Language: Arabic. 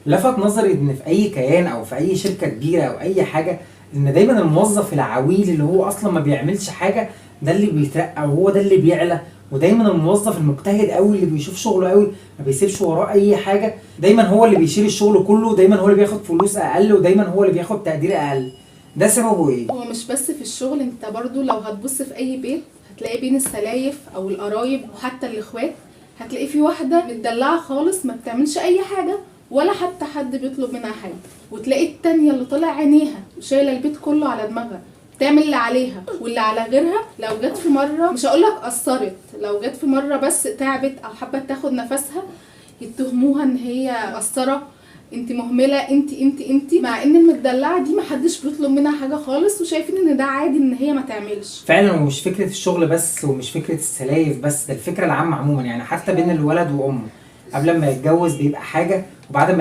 لفت نظري ان في اي كيان او في اي شركه كبيره او اي حاجه، ان دايما الموظف العويل اللي هو اصلا ما بيعملش حاجه ده اللي بيترقى وهو ده اللي بيعلى. ودايما الموظف المجتهد قوي اللي بيشوف شغله قوي ما بيسيبش وراه اي حاجه، دايما هو اللي بيشيل الشغل كله، دايما هو اللي بياخد فلوس اقل، ودايما هو اللي بياخد تقدير اقل. ده سببه ايه؟ هو مش بس في الشغل، انت برضو لو هتبص في اي بيت هتلاقي بين السلايف او القرايب وحتى الاخوات هتلاقي في واحده متدلعه خالص ما بتعملش اي حاجه ولا حتى حد بيطلب منها حاجه، وتلاقي التانية اللي طالع عينيها وشايله البيت كله على دماغها بتعمل اللي عليها واللي على غيرها. لو جت في مره، مش هقولك قصرت، لو جت في مره بس تعبت او حابه تاخد نفسها يتهموها ان هي مقصره، انت مهمله، انت مع ان المدلعه دي محدش بيطلب منها حاجه خالص وشايفين ان ده عادي ان هي ما تعملش. فعلا، ومش فكره الشغل بس ومش فكره السلايف بس، ده الفكره العامه عموما، يعني حتى بين الولد وامه قبل ما يتجوز بيبقى حاجه، وبعد ما